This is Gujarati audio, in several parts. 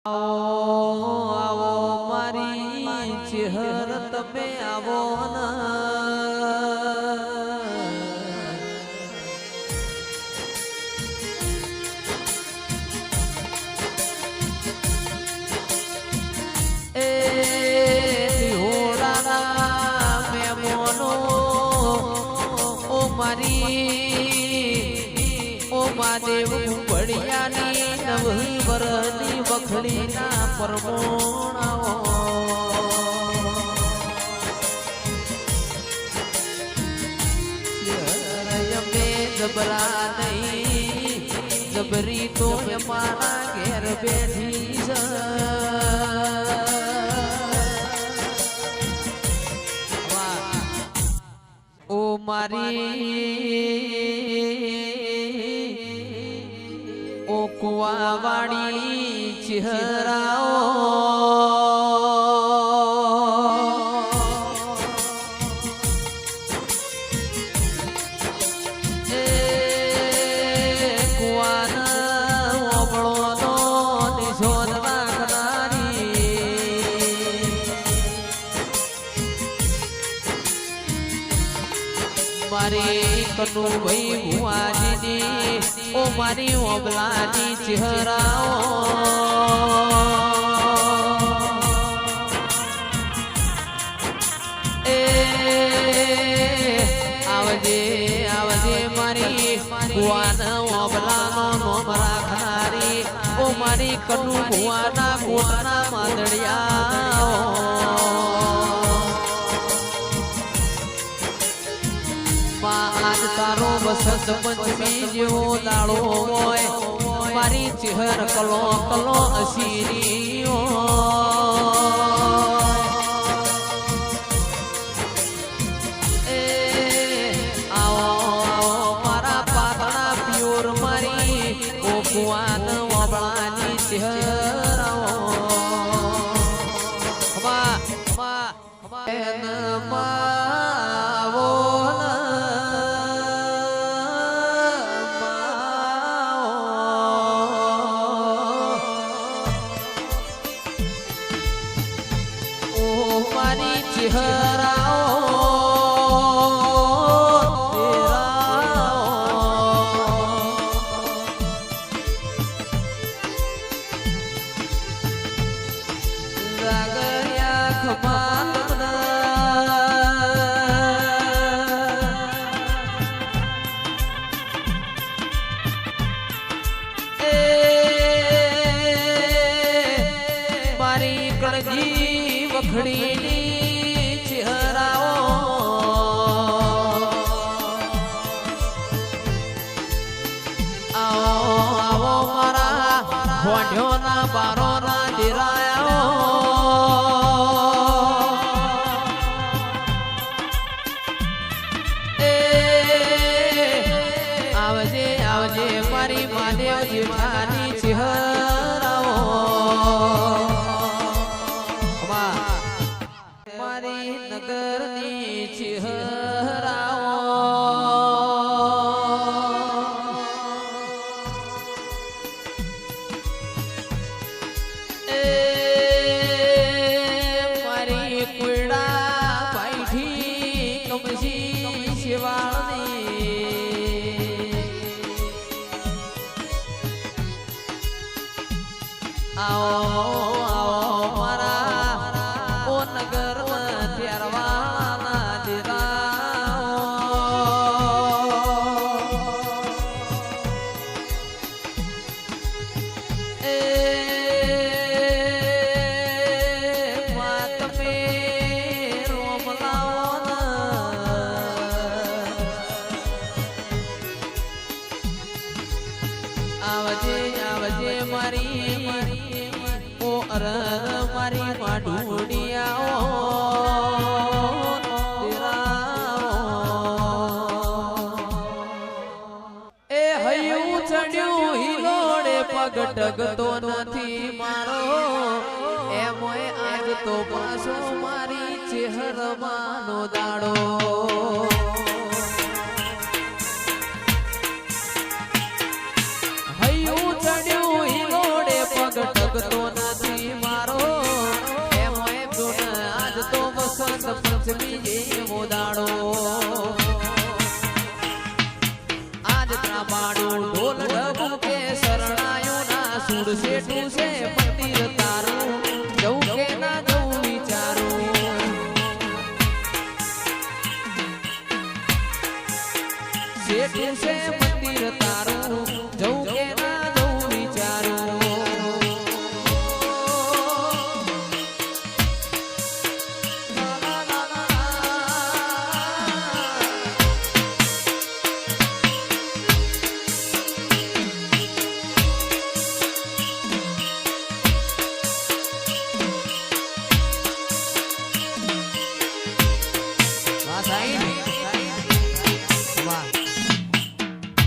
આવો આવો મારી ચહેર તમે આવો દેવ બળિયાની નવી વરની વખડીના પરમોણાઓ અમે જબરા નહીં જબરી તો મારા ઘેર બેઠી છે ઓ મારી કુવાવાળી ચહેરાઓ એ કુવાના ઓબળોનો નિશોધ રાખનારી મારી કનુભાઈ ભુવાજીની ઓ મારી ઓબલાની ચહેરાઓ એ આવજે આવજે મારી ભુવાન ઓબલાનો નોમ રાખનારી ઓ મારી કનુ ભુવાના કોટના માદડિયા આજ તારો વસંત પંચમી જેવો દાડો હોય મારી ચહેર કલો કલો અસીરીઓ એ આવો આવો મારા પાતળા પ્યોર મારી ઓકવાન વાબળાની ચહેર વખડીની ચહેરાઓ આવો આવો મારા હોઢ્યોના બારોના દિરાયો એ આવજે આવજે મારી મહાદેવ જેઠાની ચહેરાઓ નગરની ચહેરાઓ એ મારી કુડા પાઈઠી કમસી શિવાળની આવો આવજે આવજે મારી ઓ અર મારી માઢુડિયાઓ એ હૈયું ચડ્યું હિલોડે પગ ટગતો નથી મારો એમોય આજ તો પાછો મારી ચહેરમાંનો દાડો હૈયું ચડ્યું હિલોડે પગ ટગતો નથી દાડો આજ ત્રાબાડું ઢોલ ડબુ કે શરણાયો ના સુરસે ટુસે મંદિર તારું જવું કે ના જવું વિચારું શેઠું છે મંદિર તારું જવું કે ના જવું વિચારું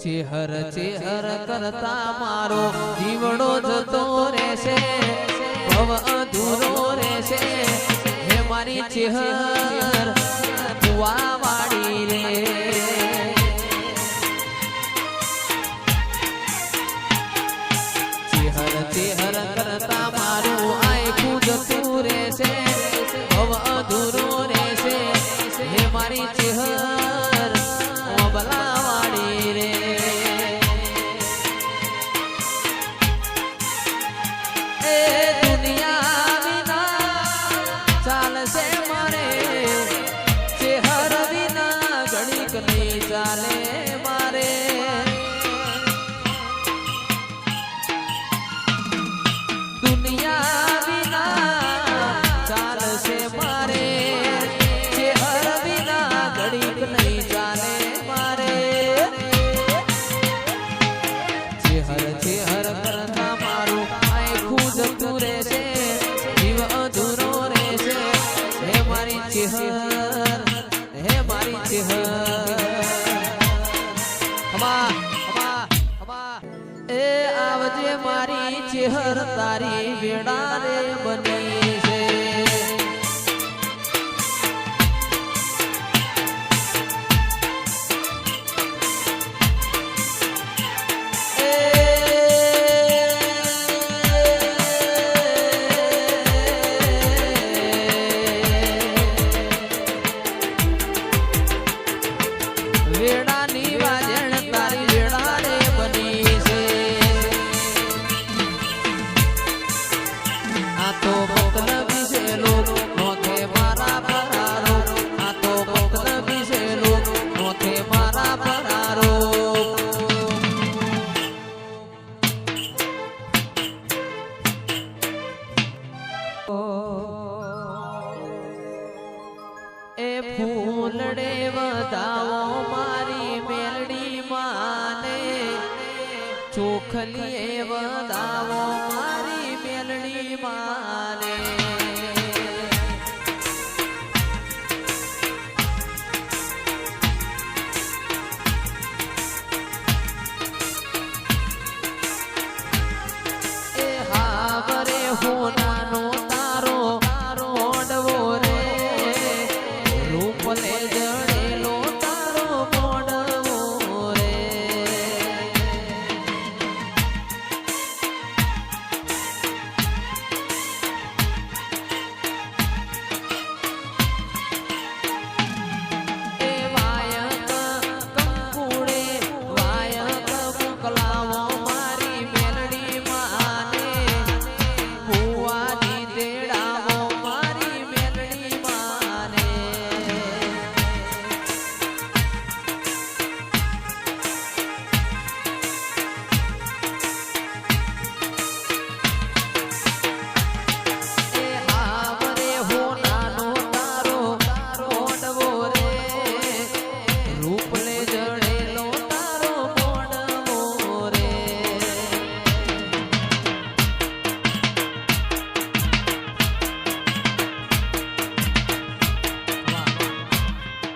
ચેહર ચેહર કરતા મારો જીવડો જતો રહેશે ભવ અધૂરો રહેશે હે મારી ચેહર કુવા વાળી રે ચેહર ચેહર કરતા મારું આખું જતું રહેશે ભવ અધૂરો રહેશે હે મારી ચેહર ઓબલા વાળી રે ચાલે મારે દુનિયા વિના ચાલશે મારે ચેહર વિના ઘડીક નહીં ચાલે મારે ચેહર ચેહર કરતા મારું આખું જતું રહેશે જીવ અધૂરો રહેશે હે મારી ચેહર હે મારી ચેહર એ આવજે મારી ચેહર તારી વેડા રે બની છે વેડાની વાજણ તારી વેડા રે બની છે આ તો મતલબી છે લોક નોથે મારા પરારો આ તો મતલબી છે લોક નોથે મારા પરારો એ ફૂલડે વધાવો મારી મેલડી માને ચોખલીએ વધાવો મારી મેલડી માને એ હાવરે હોનાનો તારો મોડવો રે રૂપલે જડેલો તારો મોડવો રે એ વાયક કંકુડે વાયક મોકલાવો મારી મેલડી માને ભુવાની તેડાવો મારી મેલડી માને એ હાવરે હોનાનો તારો મોડવો રે રૂપલે જડેલો તારો મોડવો રે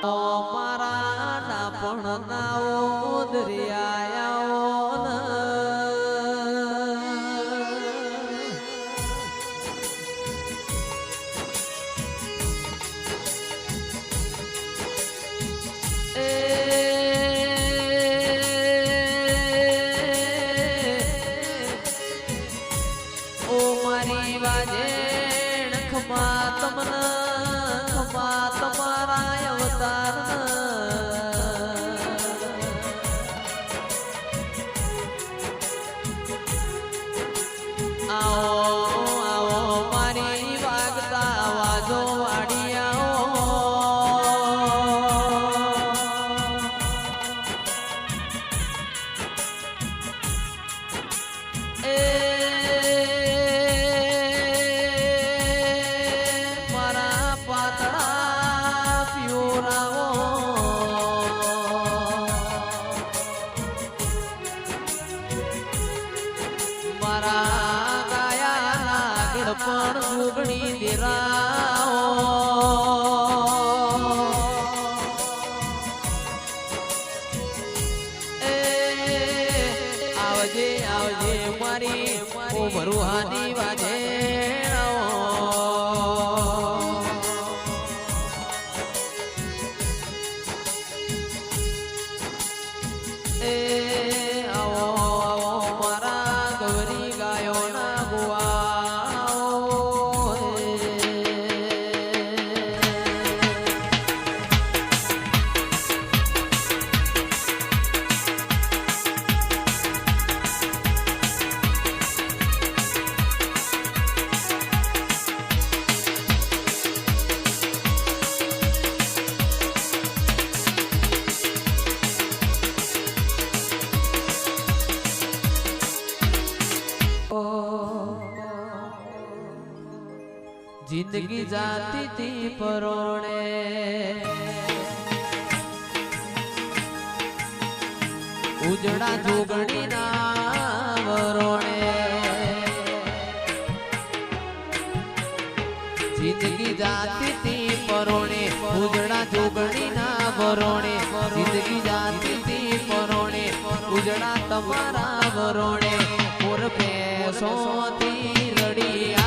ઓ મારા ના પણ નાઓ દરિયાઓ ન ઓ મારી વાજેણ ખમા તમારા અવતાર પણ જોગણી દેરાઓ આવજે આવજે મારી ઉમરુહાની વાજે जिंदगी जाती थी परोणे उजड़ा जोगणी ना वरोणे जिंदगी जाती थी परोणे उजड़ा जोगणी ना वरोणे जिंदगी जाती थी परोणे उजड़ा तमारा वरोणे मोर पैसों थी रड़िया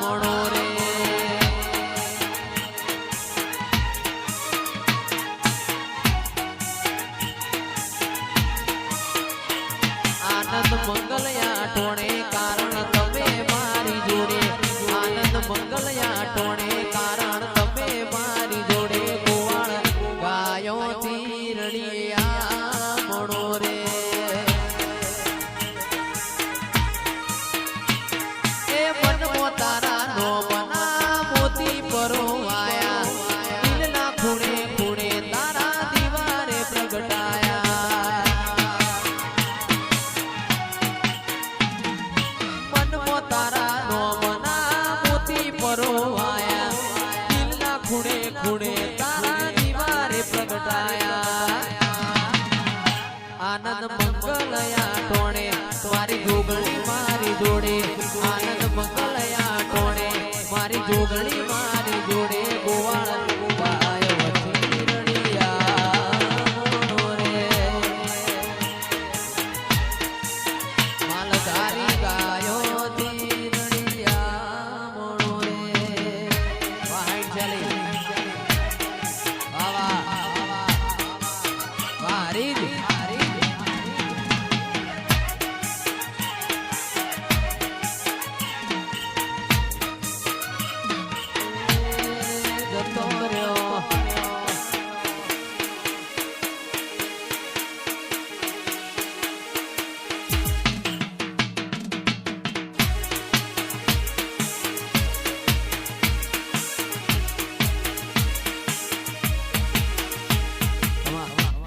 मणो रे आनंद मंगलया टोणे कारण तमे मारी जोड़े आनंद मंगलया टोणे कारण तमे मारी जोड़े गोवाळ गायो थी रड़िया मणो रे ए मन मो तारा नो मना मोती परोवाया दिलना खूणे खूणे तारा दीवारे प्रगटाया तारा नो मना मोती परोवाया दिलना खूणे खूणे तारा दीवारे प्रगटाया आनंद मंगलया टोणे मारी जोगणी मारी जोड़े आनंद मंगलया टोणे मारी जोगणी